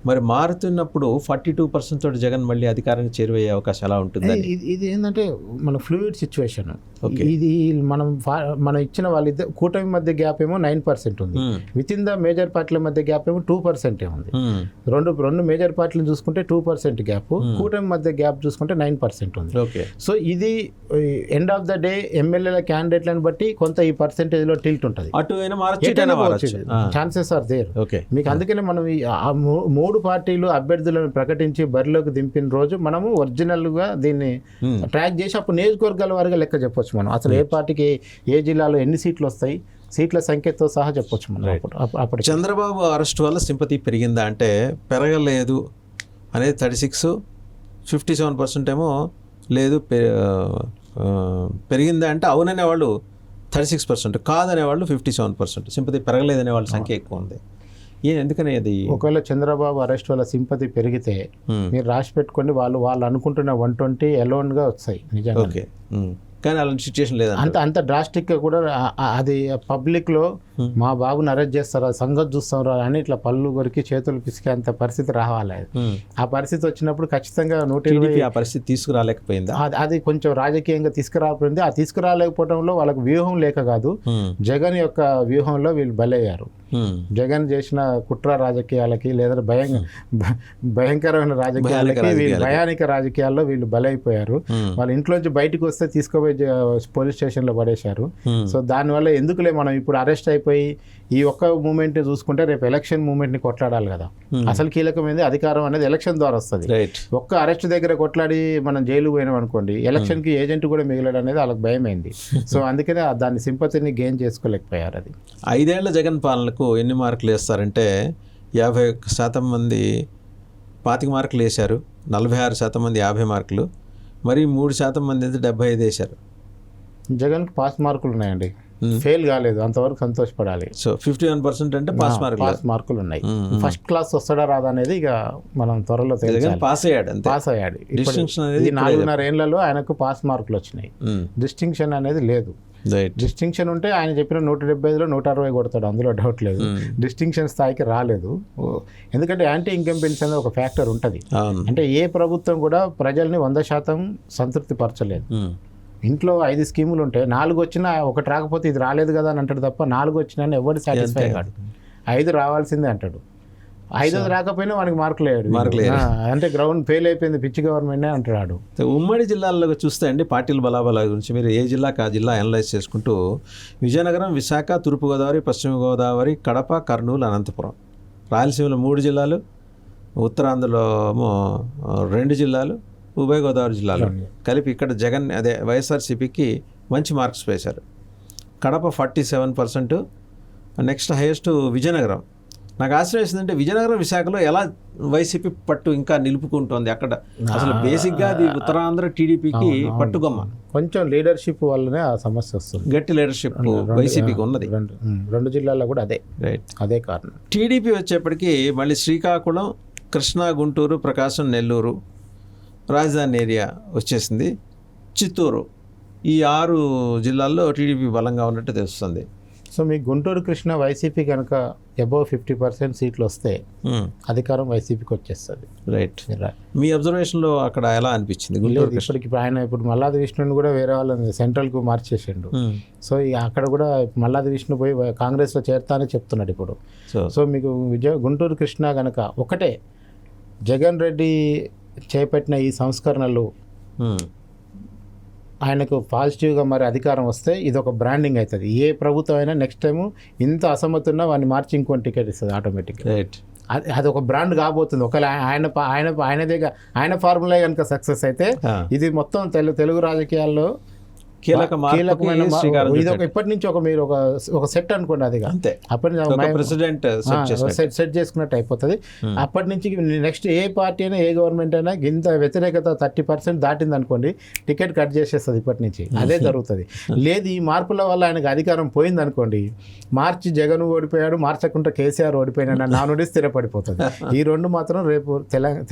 మరి మారుతున్నప్పుడు 42% తోటి జగన్ మళ్ళీ అధికారానికి చేరువయ్యే అవకాశం ఎలా ఉంటుంది? ఇది ఏంటంటే మన ఫ్లూయిడ్ సిచ్యువేషన్. ఇది మనం ఇచ్చిన వాళ్ళిద్దరు కూటమి మధ్య గ్యాప్ ఏమో 9% ఉంది. విత్ ఇన్ ద మేజర్ పార్టీల మధ్య గ్యాప్ ఏమో 2% ఉంది. రెండు మేజర్ పార్టీలు చూసుకుంటే 2% గ్యాప్, కూటమి మధ్య గ్యాప్ చూసుకుంటే 9% ఉంది. సో ఇది ఎండ్ ఆఫ్ ద డే ఎమ్మెల్యేల క్యాండిడేట్లను బట్టి కొంత ఈ పర్సెంటేజ్ లో టిల్ట్ ఉంటుంది. Chances are there. మీకు అందుకనే మనం ఆ 3 పార్టీలు అభ్యర్థులను ప్రకటించి బరిలోకి దింపిన రోజు మనము ఒరిజినల్ గా దీన్ని ట్రాక్ చేసి అప్పుడు నియోజకవర్గాల వారిగా లెక్క చెప్పొచ్చు మనం. అసలు ఏ పార్టీకి ఏ జిల్లాలో ఎన్ని సీట్లు వస్తాయి, సీట్ల సంఖ్యతో సహా చెప్పొచ్చు మనం. అప్పుడు చంద్రబాబు అరెస్ట్ వల్ల సింపతి పెరిగిందా అంటే పెరగలేదు అనేది 36, 57% ఏమో లేదు పెరిగిందా అంటే అవుననే వాళ్ళు 36%, కాదనేవాళ్ళు 57%. సింపతి పెరగలేదనే వాళ్ళ సంఖ్య ఎక్కువ ఉంది. ఎందుకని అది? ఒకవేళ చంద్రబాబు అరెస్ట్ వల్ల సింపతి పెరిగితే మీరు రాసి పెట్టుకోండి, వాళ్ళు అనుకుంటున్న 120 అలోన్గా వస్తాయి నిజంగా. ఓకే, కానీ అలాంటి సిచ్యువేషన్ లేదా? అంత డ్రాస్టిక్గా కూడా అది పబ్లిక్లో మా బాబుని అరెస్ట్ చేస్తారా, సంగతి చూస్తారా అని ఇట్లా పళ్ళు కొరికి చేతులు పిసికే అంత పరిస్థితి రావాలి. ఆ పరిస్థితి వచ్చినప్పుడు ఖచ్చితంగా 120 ఆ పరిస్థితి తీసుకురాలేకపోయింది. అది కొంచెం రాజకీయంగా తీసుకురాకపోయింది. ఆ తీసుకురాలేకపోవడంలో వాళ్ళకి వ్యూహం లేక కాదు, జగన్ యొక్క వ్యూహంలో వీళ్ళు బలయ్యారు. జగన్ చేసిన కుట్ర రాజకీయాలకి లేదా భయంకరమైన రాజకీయాలకి భయానిక రాజకీయాల్లో వీళ్ళు బలైపోయారు. వాళ్ళ ఇంట్లోంచి బయటకు వస్తే తీసుకుపోయి పోలీస్ స్టేషన్లో పడేశారు. సో దానివల్ల ఎందుకులే మనం ఇప్పుడు అరెస్ట్ అయిపోయి ఈ ఒక్క మూమెంట్ చూసుకుంటే రేపు ఎలక్షన్ మూమెంట్ని కొట్లాడాలి కదా. అసలు కీలకమైనది అధికారం అనేది ఎలక్షన్ ద్వారా వస్తుంది. ఒక్క అరెస్ట్ దగ్గర కొట్లాడి మనం జైలు పోయినాం అనుకోండి, ఎలక్షన్కి ఏజెంట్ కూడా మిగిలాడు అనేది వాళ్ళకి భయమైంది. సో అందుకనే దాని సింపతిని గెయిన్ చేసుకోలేకపోయారు. అది 5 ఏళ్ల జగన్ పాలనకు ఎన్ని మార్కులు వేస్తారంటే 51% మంది 25 మార్కులు వేశారు, 46% మంది 50 మార్కులు, మరి 3% మంది అయితే 75 వేశారు. జగన్కి పాస్ మార్కులు ఉన్నాయండి, ఫెయిల్ కాలేదు, అంతవరకు సంతోషపడాలి. సో 51% అంటే పాస్ మార్కులు ఉన్నాయి. ఫస్ట్ క్లాస్ వస్తాడా రాదా అనేది ఇక మనం త్వరలో తెలియదు. పాస్ అయ్యాడు అంతే. పాస్ అయ్యాడు. డిస్టింక్షన్ అనేది 4.5 ఏళ్లలో ఆయనకు పాస్ మార్కులు వచ్చినాయి. డిస్టింక్షన్ అనేది లేదు. డిస్టింక్షన్ ఉంటే ఆయన చెప్పిన 175లో 160 కొడతాడు, అందులో డౌట్ లేదు. డిస్టింక్షన్ స్థాయికి రాలేదు. ఎందుకంటే యాంటీ ఇన్కంపెన్సీ అనేది ఒక ఫ్యాక్టర్ ఉంటుంది. అంటే ఏ ప్రభుత్వం కూడా ప్రజల్ని 100% సంతృప్తి పరచలేదు. ఇంట్లో 5 స్కీములు ఉంటే 4 వచ్చినా ఒకటి రాకపోతే ఇది రాలేదు కదా అని అంటాడు తప్ప 4 వచ్చినా ఎవరు సాటిస్ఫై కాదు. 5 రావాల్సిందే అంటాడు. 5 రాకపోయినా వానికి మార్కులు వేయడు. అంటే గ్రౌండ్ ఫెయిల్ అయిపోయింది, పిచ్చి గవర్నమెంట్ అంటాడు. ఉమ్మడి జిల్లాల్లో చూస్తే అండి పార్టీల బలాబలాల గురించి మీరు ఏ జిల్లాకి ఆ జిల్లా అనలైజ్ చేసుకుంటూ విజయనగరం, విశాఖ, తూర్పుగోదావరి, పశ్చిమ గోదావరి, కడప, కర్నూలు, అనంతపురం, రాయలసీమలో 3 జిల్లాలు, ఉత్తరాంధ్రలో 2 జిల్లాలు, ఉభయ గోదావరి జిల్లాలో కలిపి ఇక్కడ జగన్ అదే వైఎస్ఆర్సీపీకి మంచి మార్క్స్ వేశారు. Kadapa 47%, next highest Vizianagaram. నాకు ఆశ్చర్యం వేసిందంటే విజయనగరం, విశాఖలో ఎలా వైసీపీ పట్టు ఇంకా నిలుపుకుంటోంది. అక్కడ అసలు బేసిక్గా అది ఉత్తరాంధ్ర టీడీపీకి పట్టుగొమ్మ. కొంచెం లీడర్షిప్ వల్లనే ఆ సమస్య వస్తుంది. గట్టి లీడర్షిప్ వైసీపీకి ఉన్నది. 2 జిల్లాల్లో కూడా అదే రైట్, అదే కారణం. టీడీపీ వచ్చేప్పటికి మళ్ళీ శ్రీకాకుళం, కృష్ణా, గుంటూరు, ప్రకాశం, నెల్లూరు, రాజధాని ఏరియా వచ్చేసింది, చిత్తూరు, ఈ 6 జిల్లాల్లో టీడీపీ బలంగా ఉన్నట్టు తెలుస్తుంది. సో మీ గుంటూరు, కృష్ణ వైసీపీ కనుక అబౌవ్ 50% సీట్లు వస్తే అధికారం వైసీపీకి వచ్చేస్తుంది. రైట్. మీ అబ్జర్వేషన్లో అక్కడ ఎలా అనిపించింది? ఇప్పటికి ఆయన ఇప్పుడు మల్లాది విష్ణుని కూడా వేరే వాళ్ళని సెంట్రల్కు మార్చేసిండు. సో అక్కడ కూడా మల్లాది విష్ణు పోయి కాంగ్రెస్లో చేరతానని చెప్తున్నాడు ఇప్పుడు. సో మీకు గుంటూరు, కృష్ణ కనుక ఒకటే జగన్ రెడ్డి చేపట్టిన ఈ సంస్కరణలు ఆయనకు పాజిటివ్గా మరి అధికారం వస్తే ఇది ఒక బ్రాండింగ్ అవుతుంది. ఏ ప్రభుత్వం అయినా నెక్స్ట్ టైం ఇంత అసమ్మతి ఉన్నా వాడిని మార్చి ఇంకొని టికెట్ ఇస్తుంది ఆటోమేటిక్గా. అది ఒక బ్రాండ్ కాబోతుంది. ఒకవేళ ఆయన ఫార్ములా కనుక సక్సెస్ అయితే ఇది మొత్తం తెలుగు రాజకీయాల్లో కీలకమైన ఇది ఒక ఇప్పటి నుంచి మీరు ఒక సెట్ అనుకోండి. అది అప్పటి సెట్ చేసుకున్నట్టు అయిపోతుంది. అప్పటి నుంచి నెక్స్ట్ ఏ పార్టీ అయినా ఏ గవర్నమెంట్ అయినా ఇంత వ్యతిరేకత 30% దాటింది అనుకోండి, టికెట్ కట్ చేసేస్తుంది ఇప్పటి నుంచి. అదే జరుగుతుంది. లేదు ఈ మార్పుల వల్ల ఆయనకు అధికారం పోయింది అనుకోండి, మార్చి జగన్ ఓడిపోయాడు, మార్చకుండా కేసీఆర్ ఓడిపోయాడు నానుడి స్థిరపడిపోతుంది. ఈ 2 మాత్రం రేపు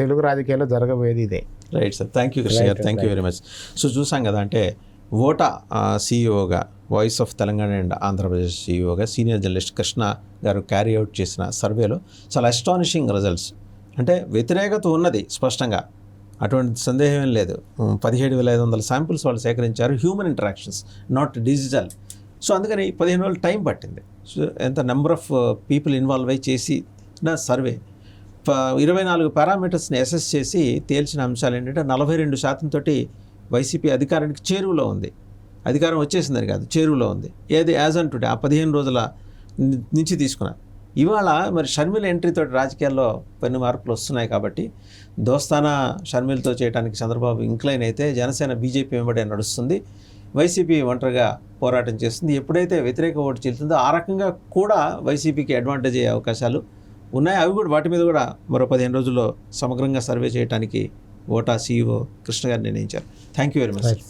తెలుగు రాజకీయాల్లో జరగబోయేది ఇదే. Right sir, thank you Krishna garu, thank you very much. So చూసాం కదా, అంటే ఓటా సీఈఓగా, voice of Telangana and Andhra Pradesh సీఈఓగా senior journalist Krishna garu carry out చేసిన సర్వేలో చాలా అస్టానిషింగ్ రిజల్ట్స్. అంటే వ్యతిరేకత ఉన్నది స్పష్టంగా, అటువంటి సందేహం ఏం లేదు. 17,500 శాంపిల్స్ వాళ్ళు సేకరించారు, human interactions, not digital. So అందుకని 15 రోజులు టైం పట్టింది. సో ఎంత నెంబర్ ఆఫ్ పీపుల్ ఇన్వాల్వ్ అయ్యి చేసిన సర్వే. 24 పారామీటర్స్ని అసెస్ చేసి తేల్చిన అంశాలు ఏంటంటే 42% తోటి వైసీపీ అధికారానికి చేరువలో ఉంది. అధికారం వచ్చేసిందని కాదు, చేరువలో ఉంది. ఏది యాజ్ ఆన్ టుడే ఆ 15 రోజుల నుంచి తీసుకున్నారు. ఇవాళ మరి షర్మిల ఎంట్రీతో రాజకీయాల్లో కొన్ని మార్పులు వస్తున్నాయి కాబట్టి దోస్తానా షర్మిలతో చేయడానికి చంద్రబాబు ఇంక్లైన్ అయితే జనసేన బీజేపీ వెంబడే నడుస్తుంది, వైసీపీ ఒంటరిగా పోరాటం చేస్తుంది. ఎప్పుడైతే వ్యతిరేక ఓటు చెల్లుతుందో ఆ రకంగా కూడా వైసీపీకి అడ్వాంటేజ్ అయ్యే అవకాశాలు ఉన్నాయి. అవి కూడా వాటి మీద కూడా మరో 15 రోజుల్లో సమగ్రంగా సర్వే చేయడానికి ఓటా సీఈఓ కృష్ణ గారు నిర్ణయించారు. Thank you very much.